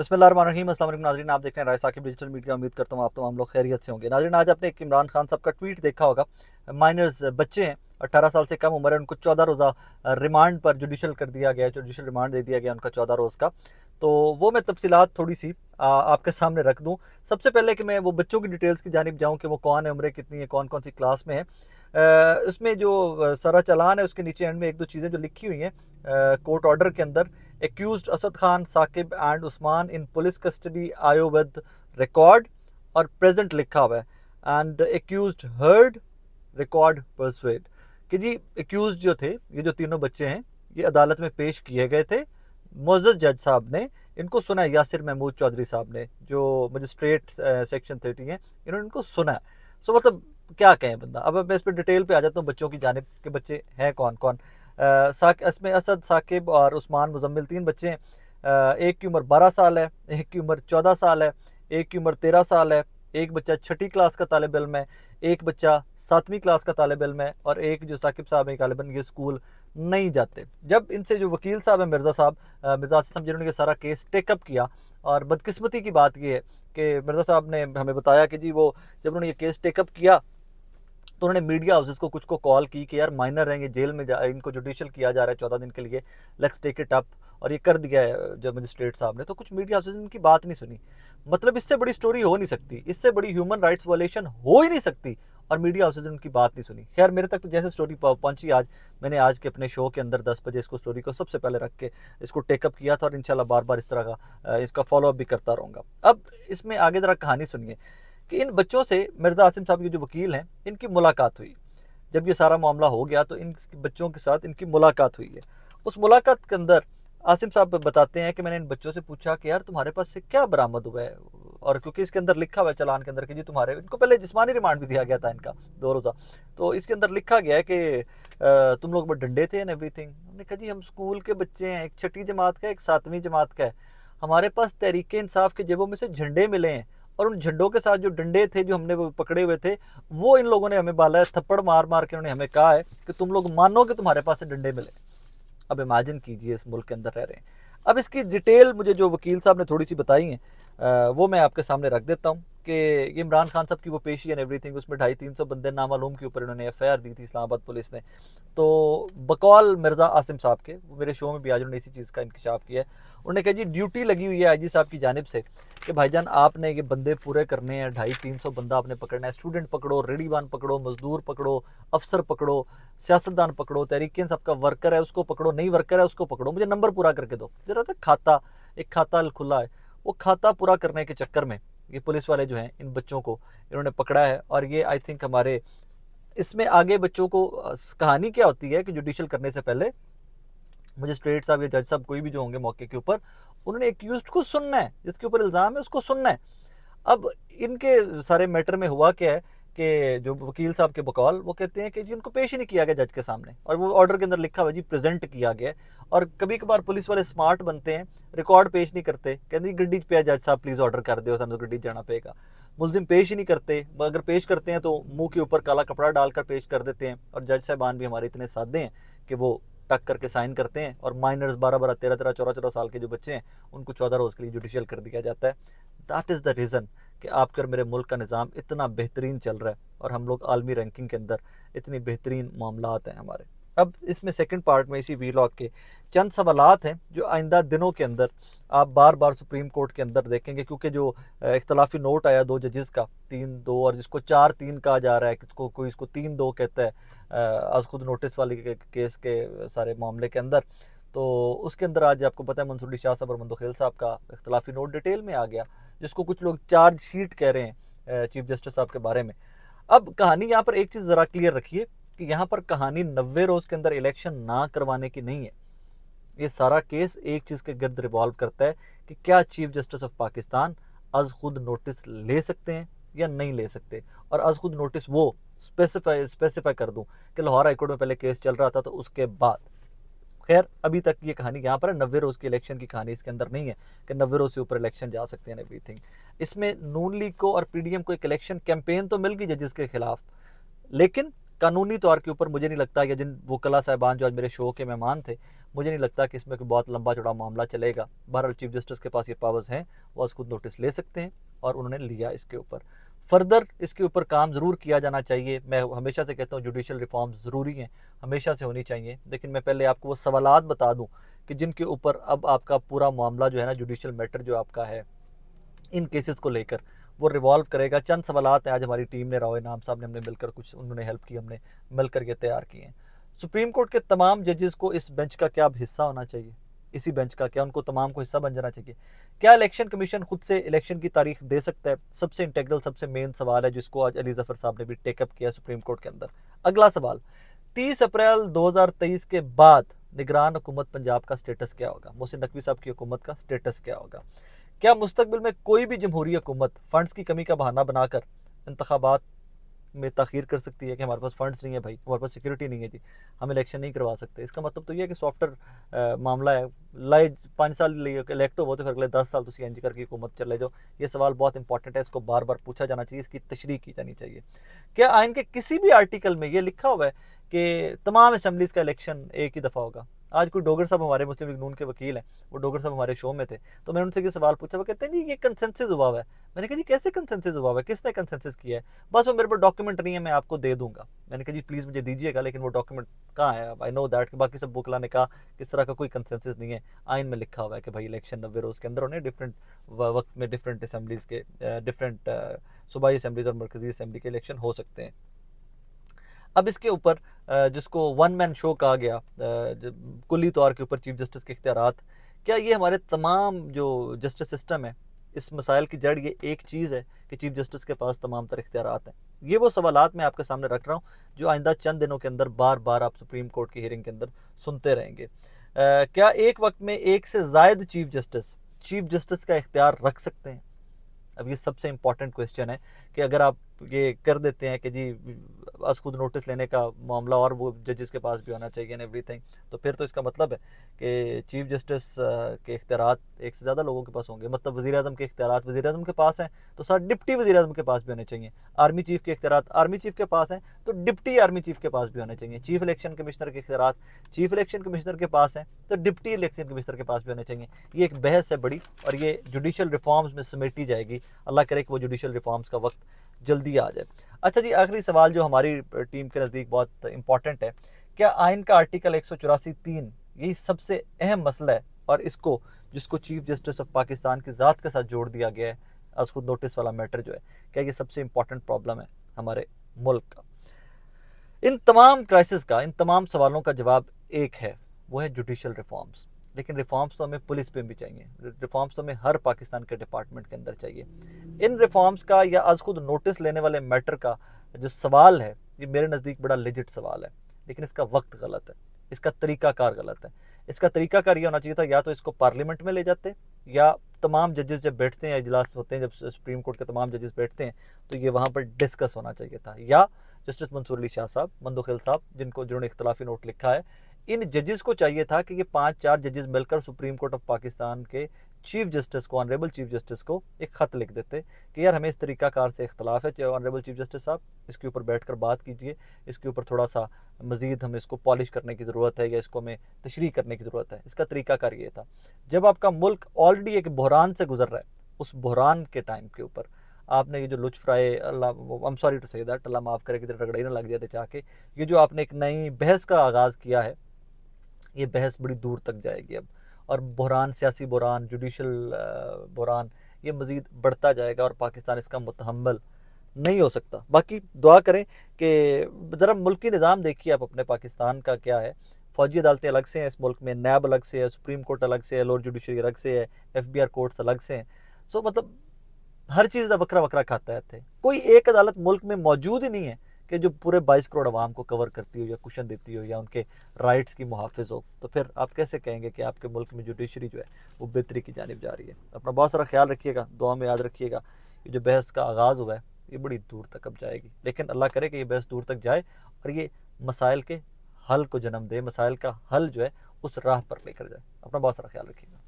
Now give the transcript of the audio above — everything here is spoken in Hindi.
बिस्मिल्लाहिर्रहमानिर्रहीम। अस्सलाम वालेकुम नाज़रीन, आप देख रहे हैं राय साकिब डिजिटल मीडिया। उम्मीद करता हूँ आप तमाम लोग खैरियत से होंगे। नाज़रीन, आज आपने एक इमरान खान साहब का ट्वीट देखा होगा। माइनर्स बच्चे हैं, 18 साल से कम उम्र है, उनको 14 रोज़ा रिमांड पर जुडिशल कर दिया गया, जुडिशल रिमांड दे दिया गया उनका 14 रोज़ का। तो वो मैं तफसीलात थोड़ी सी आपके सामने रख दूँ। सबसे पहले कि मैं वो बच्चों की डिटेल्स की जानिब जाऊँ कि वो कौन है, उम्र कितनी है, कौन कौन सी क्लास में है। उसमें जो सारा चालान है उसके नीचे एंड में एक दो चीज़ें जो लिखी हुई हैं कोर्ट ऑर्डर के अंदर। Accused Asad Khan, Saqib and Usman in police custody आयो विद रिकॉर्ड, और प्रेजेंट लिखा हुआ है। And accused heard record persuade कि जी एक्यूज जो थे, ये जो तीनों बच्चे हैं, ये अदालत में पेश किए गए थे। मोअज़्ज़ज़ जज साहब ने इनको सुना है, यासिर महमूद चौधरी साहब ने जो मजिस्ट्रेट सेक्शन 30 हैं, इन्होंने इनको सुना है। सो मतलब क्या कहें बंदा। अब मैं इस पर डिटेल पे आ जाता हूँ, बच्चों की जानिब के बच्चे हैं कौन कौन। इसमें असद, साकिब और उस्मान मुजम्मिल तीन बच्चे हैं। एक की उम्र 12 साल है, एक की उम्र 14 साल है, एक की उम्र 13 साल है, एक बच्चा 6ठी क्लास का तालिब इल्म है, एक बच्चा 7वीं क्लास का तालिब इल्म है, और एक जो साकिब साहब है गालिबन ये स्कूल नहीं जाते। जब इनसे जो वकील साहब है मिर्ज़ा साहब, मिर्ज़ा आसिफ साहब, जिन्होंने ये सारा केस टेकअप किया, और बदकिस्मती की बात ये है कि मिर्ज़ा साहब ने हमें बताया कि जी वो जब उन्होंने ये केस टेकअप किया तो उन्होंने मीडिया हाउसेस को कुछ को कॉल की कि यार माइनर रहेंगे, जेल में इनको जुडिशल किया जा रहा है 14 दिन के लिए, लेट्स टेक इट अप। और ये कर दिया है जब मजिस्ट्रेट साहब ने, तो कुछ मीडिया हाउसेस ने इनकी बात नहीं सुनी। मतलब इससे बड़ी स्टोरी हो नहीं सकती, इससे बड़ी ह्यूमन राइट्स वायलेशन हो ही नहीं सकती, और मीडिया हाउसेज ने उनकी बात नहीं सुनी। खैर मेरे तक तो जैसे स्टोरी पहुंची आज, मैंने आज के अपने शो के अंदर 10 बजे इसको स्टोरी को सबसे पहले रख के इसको टेकअप किया था, और इंशाल्लाह बार बार इस तरह का इसका फॉलोअप भी करता रहूँगा। अब इसमें आगे ज़रा कहानी सुनिए कि इन बच्चों से मिर्ज़ा आसिम साहब के जो वकील हैं, इनकी मुलाकात हुई। जब ये सारा मामला हो गया तो इन बच्चों के साथ इनकी मुलाकात हुई है। उस मुलाकात के अंदर आसिम साहब बताते हैं कि मैंने इन बच्चों से पूछा कि यार तुम्हारे पास से क्या बरामद हुआ है, और क्योंकि इसके अंदर लिखा हुआ है चालान के अंदर कि जी तुम्हारे, इनको पहले जिस्मानी रिमांड भी दिया गया था इनका 2 रोज़ा। तो इसके अंदर लिखा गया है कि तुम लोग डंडे थे एंड एवरीथिंग। हमने कहा जी हम स्कूल के बच्चे हैं, एक 6ठी जमात का, एक 7वीं जमात का है, हमारे पास तहरीक इंसाफ के जेबों में से झंडे मिले हैं, और उन झंडों के साथ जो डंडे थे जो हमने वो पकड़े हुए थे, वो इन लोगों ने हमें बाला है, थप्पड़ मार मार के उन्होंने हमें कहा है कि तुम लोग मानो कि तुम्हारे पास से डंडे मिले। अब इमेजिन कीजिए इस मुल्क के अंदर रह रहे हैं। अब इसकी डिटेल मुझे जो वकील साहब ने थोड़ी सी बताई है वो मैं आपके सामने रख देता हूँ कि इमरान खान साहब की वो पेशी एंड एवरीथिंग, उसमें 250-300 बंदे नामालूम के ऊपर इन्होंने एफआईआर दी थी इस्लामाबाद पुलिस ने। तो बकौल मिर्ज़ा आसिम साहब के, वो मेरे शो में भी आज उन्होंने इसी चीज़ का इंकशाफ किया है। उन्होंने कहा जी ड्यूटी लगी हुई है आईजी साहब की जानिब से कि भाईजान आपने ये बंदे पूरे करने हैं, 250-300 बंदा आपने पकड़ना है। स्टूडेंट पकड़ो, रेडीवान पकड़ो, मजदूर पकड़ो, अफसर पकड़ो, सियासतदान पकड़ो, तहरीक इंसाफ का वर्कर है उसको पकड़ो, नहीं वर्कर है उसको पकड़ो, मुझे नंबर पूरा करके दो। जरा था खाता, एक खाता खुला है, वो खाता पूरा करने के चक्कर में ये पुलिस वाले जो हैं इन बच्चों को इन्होंने पकड़ा है। और ये आई थिंक हमारे इसमें आगे बच्चों को कहानी क्या होती है कि जुडिशल करने से पहले मजिस्ट्रेट साहब या जज साहब कोई भी जो होंगे मौके के ऊपर, उन्होंने एक्यूज्ड को सुनना है, जिसके ऊपर इल्ज़ाम है उसको सुनना है। अब इनके सारे मैटर में हुआ क्या है कि जो वकील साहब के बकौल वो कहते हैं कि जी उनको पेश ही नहीं किया गया जज के सामने, और वो ऑर्डर के अंदर लिखा हुआ जी प्रेजेंट किया गया। और कभी कभार पुलिस वाले स्मार्ट बनते हैं, रिकॉर्ड पेश नहीं करते, कहते हैं गड्डी पे जज साहब प्लीज़ ऑर्डर कर दो, सानू गड्डी जाना पेगा। मुलजिम पेश ही नहीं करते, अगर पेश करते हैं तो मुंह के ऊपर काला कपड़ा डालकर पेश कर देते हैं। और जज साहबान भी हमारे इतने सादे हैं कि वो टक करके साइन करते हैं, और माइनर्स 12-12, 13-13, 14-14 साल के जो बच्चे हैं उनको 14 रोज़ के लिए जुडिशियल कर दिया जाता है। दैट इज़ द रीज़न कि आपके और मेरे मुल्क का निज़ाम इतना बेहतरीन चल रहा है, और हम लोग आलमी रैंकिंग के अंदर इतनी बेहतरीन मामलात हैं हमारे। अब इसमें सेकंड पार्ट में इसी वीलॉग के चंद सवालात हैं जो आइंदा दिनों के अंदर आप बार बार सुप्रीम कोर्ट के अंदर देखेंगे, क्योंकि जो इख्तलाफी नोट आया 2 जजेस का, 3-2, और जिसको 4-3 कहा जा रहा है, किसको कोई इसको 3-2 कहता है, आज खुद नोटिस वाली केस के सारे मामले के अंदर। तो उसके अंदर आज आपको पता है मंसूर अली शाह साहब और मंदोखेल साहब का इख्तलाफी नोट डिटेल में आ गया, जिसको कुछ लोग चार्ज शीट कह रहे हैं चीफ जस्टिस साहब के बारे में। अब कहानी यहाँ पर एक चीज़ ज़रा क्लियर रखिए कि यहाँ पर कहानी 90 रोज़ के अंदर इलेक्शन ना करवाने की नहीं है। ये सारा केस एक चीज़ के गिर्द रिवॉल्व करता है कि क्या चीफ जस्टिस ऑफ पाकिस्तान आज खुद नोटिस ले सकते हैं या नहीं ले सकते। और आज खुद नोटिस वो स्पेसिफाई कर दूं कि लाहौर हाईकोर्ट में पहले केस चल रहा था तो उसके बाद। खैर अभी तक ये कहानी यहाँ पर है, 90 रोज़ की इलेक्शन की कहानी इसके अंदर नहीं है कि 90 रोज़ से ऊपर इलेक्शन जा सकते हैं एवरीथिंग। इसमें नून लीग को और पीडीएम को एक इलेक्शन कैंपेन तो मिल गई जजेस के खिलाफ, लेकिन कानूनी तौर के ऊपर मुझे नहीं लगता कि जिन वकला साहबान जो आज मेरे शो के मेहमान थे मुझे नहीं लगता कि इसमें कोई बहुत लंबा चौड़ा मामला चलेगा। बहरहाल चीफ जस्टिस के पास ये पावर्स हैं, वो आज खुद नोटिस ले सकते हैं और उन्होंने लिया इसके ऊपर। फर्दर इसके ऊपर काम ज़रूर किया जाना चाहिए। मैं हमेशा से कहता हूँ जुडिशल रिफॉर्म्स ज़रूरी हैं, हमेशा से होनी चाहिए। लेकिन मैं पहले आपको वो सवालात बता दूँ कि जिनके ऊपर अब आपका पूरा मामला जो है ना, जुडिशल मैटर जो आपका है इन केसेस को लेकर वो रिवॉल्व करेगा। चंद सवालात हैं, आज हमारी टीम ने, राव इनाम साहब ने, हमने मिलकर कुछ, उन्होंने हेल्प की, हमने मिलकर के तैयार किए हैं। सुप्रीम कोर्ट के तमाम जजेस को इस बेंच का क्या हिस्सा होना चाहिए? इसी बेंच का क्या उनको तमाम को हिस्सा बन जाना चाहिए? क्या इलेक्शन कमीशन खुद से इलेक्शन की तारीख दे सकता है? सबसे इंटेग्रल, सबसे मेन सवाल है, जिसको आज अली जफर साहब ने भी टेकअप किया सुप्रीम कोर्ट के अंदर। अगला सवाल, 30 अप्रैल 2023 के बाद निगरान हुकूमत पंजाब का स्टेटस क्या होगा? मोहसिन नकवी साहब की हुकूमत का स्टेटस क्या होगा? क्या मुस्तकबिल में कोई भी जमहूरी हुकूमत फंड्स की कमी का बहाना बनाकर इंतखाबात में ताखीर कर सकती है कि हमारे पास फंड्स नहीं है भाई, हमारे पास सिक्योरिटी नहीं है जी, हम इलेक्शन नहीं करवा सकते? इसका मतलब तो ये है कि सॉफ्टवेयर मामला है, लाए 5 साल इलेक्ट हो तो फिर अगले 10 साल तुम इंज करके हुकूमत चले जाओ। ये सवाल बहुत इंपॉर्टेंट है, इसको बार बार पूछा जाना चाहिए, इसकी तशरीह की जानी चाहिए। क्या आइन के किसी भी आर्टिकल में ये लिखा हुआ है कि तमाम असम्बलीज़ का इलेक्शन एक ही दफ़ा होगा? आज कोई डोगर साहब, हमारे मुस्लिम लीग नून के वकील हैं, वो डोगर साहब हमारे शो में थे, तो मैंने उनसे ये सवाल पूछा, वो कहते हैं जी ये कंसेंसस हुआ हुआ है। मैंने कहा जी कैसे कंसेंसस हुआ हुआ है, किसने कंसेंसस किया है? बस वो मेरे पास डॉक्यूमेंट नहीं है, मैं आपको दे दूंगा। मैंने कहा जी प्लीज़ मुझे दीजिएगा, लेकिन वो डॉक्यूमेंट कहाँ है? आई नो दैट कि बाकी सब बुकला ने कहा कि इस तरह का कोई कंसेंसस नहीं है। आइन में लिखा हुआ है कि भाई इलेक्शन 90 रोज़ के अंदर होने, डिफरेंट वक्त में डिफरेंट असम्बलीज़ के, डिफरेंट सूबाई असम्बलीज़ और मरकजी असम्बली के इलेक्शन हो सकते हैं। अब इसके ऊपर जिसको वन मैन शो कहा गया, कुल्ली तौर के ऊपर चीफ जस्टिस के इख्तियारात, क्या ये हमारे तमाम जो जस्टिस सिस्टम है, इस मसाइल की जड़ ये एक चीज़ है कि चीफ जस्टिस के पास तमाम तर इख्तियारात हैं? ये वो सवालात मैं आपके सामने रख रहा हूँ जो आइंदा चंद दिनों के अंदर बार बार आप सुप्रीम कोर्ट की हियरिंग के अंदर सुनते रहेंगे। क्या एक वक्त में एक से ज़ायद चीफ जस्टिस का इख्तियार रख सकते हैं? अब ये सबसे इंपॉर्टेंट क्वेश्चन है कि अगर आप ये कर देते हैं कि जी आज खुद नोटिस लेने का मामला और वो जजेस के पास भी होना चाहिए एंड एवरीथिंग, तो फिर तो इसका मतलब है कि चीफ जस्टिस के इख्तियारात एक से ज़्यादा लोगों के पास होंगे। मतलब वज़ीर आज़म के इख्तियारात वज़ीर आज़म के पास हैं तो साथ डिप्टी वज़ीर आज़म के पास भी होने चाहिए। आर्मी चीफ के इख्तियारात आर्मी चीफ के पास हैं तो डिप्टी आर्मी चीफ के पास भी होने चाहिए। चीफ इलेक्शन कमिश्नर के इख्तियारात चीफ इलेक्शन कमिश्नर के पास हैं तो डिप्टी इलेक्शन कमिश्नर के पास भी होने चाहिए। ये एक बहस है बड़ी, और ये जुडिशल रिफॉर्म्स में समेटी जाएगी। अल्लाह करे कि वो जुडिशल रिफॉर्म्स का वक्त जल्दी आ जाए। अच्छा जी, आखिरी सवाल जो हमारी टीम के नज़दीक बहुत इंपॉर्टेंट है, क्या आइन का आर्टिकल 184(3) यही सबसे अहम मसला है और इसको, जिसको चीफ जस्टिस ऑफ पाकिस्तान की ज़ात के साथ जोड़ दिया गया है, आज खुद नोटिस वाला मैटर जो है, क्या ये सबसे इंपॉर्टेंट प्रॉब्लम है हमारे मुल्क का? इन तमाम क्राइसिस का, इन तमाम सवालों का जवाब एक है, वो है जुडिशल रिफॉर्म्स। लेकिन रिफॉर्म्स तो हमें पुलिस पे भी चाहिए, रिफॉर्म्स तो हमें हर पाकिस्तान के डिपार्टमेंट के अंदर चाहिए। इन रिफॉर्म्स का या आज खुद नोटिस लेने वाले मैटर का जो सवाल है, ये मेरे नज़दीक बड़ा लेजिट सवाल है, लेकिन इसका वक्त गलत है, इसका तरीकाकार गलत है। इसका तरीकाकार ये होना चाहिए था, या तो इसको पार्लियामेंट में ले जाते, या तमाम जजेस जब बैठते हैं, इजलास होते हैं, जब सुप्रीम कोर्ट के तमाम जजेस बैठते हैं, तो ये वहाँ पर डिस्कस होना चाहिए था। या जस्टिस मंसूर अली शाह साहब, मंदोखिल साहब, जिन्होंने इख्तलाफी नोट लिखा है, इन जजेस को चाहिए था कि ये 5-4 जजेस मिलकर सुप्रीम कोर्ट ऑफ पाकिस्तान के चीफ जस्टिस को, ऑनरेबल चीफ जस्टिस को एक ख़त लिख देते कि यार हमें इस तरीकाकार से इख्तलाफ है, चाहे ऑनरेबल चीफ जस्टिस साहब इसके ऊपर बैठ कर बात कीजिए, इसके ऊपर थोड़ा सा मज़ीद हमें इसको पॉलिश करने की ज़रूरत है, या इसको हमें तशरीह करने की ज़रूरत है। इसका तरीकाकार ये था। जब आपका मुल्क ऑलरेडी एक बहरान से गुजर रहा है, उस बहरान के टाइम के ऊपर आपने ये जो लुच फ्राई, अल्लाह I am sorry to say that, अल्लाह माफ़ करे कि रगड़ाई ना लग जाते चाह के, ये जो आपने एक नई बहस का आगाज़ किया है, ये बहस बड़ी दूर तक जाएगी अब, और बहरान, सियासी बहरान, जुडिशल बहरान, ये मज़ीद बढ़ता जाएगा और पाकिस्तान इसका मुतहम्मल नहीं हो सकता। बाकी दुआ करें कि ज़रा मुल्की निज़ाम देखिए आप अपने पाकिस्तान का क्या है। फ़ौजी अदालतें अलग से हैं इस मुल्क में, नैब अलग से है, सुप्रीम कोर्ट अलग से है, लोअर जुडिशरी अलग से है, FBR कोर्ट्स अलग से हैं। सो मतलब हर चीज़ का बकरा बकरा खाता है थे। कोई एक अदालत मुल्क में मौजूद ही नहीं है कि जो पूरे 22 करोड़ आवाम को कवर करती हो, या कुशन देती हो, या उनके राइट्स की मुहाफ़िज़ हो। तो फिर आप कैसे कहेंगे कि आपके मुल्क में जुडिशरी जो है वो बेहतरी की जानिब जा रही है? अपना बहुत सारा ख्याल रखिएगा, दुआ में याद रखिएगा। ये जो बहस का आगाज़ हुआ है ये बड़ी दूर तक अब जाएगी, लेकिन अल्लाह करे कि ये बहस दूर तक जाए और ये मसाइल के हल को जन्म दे, मसाइल का हल जो है उस राह पर लेकर जाए। अपना बहुत सारा ख्याल रखिएगा।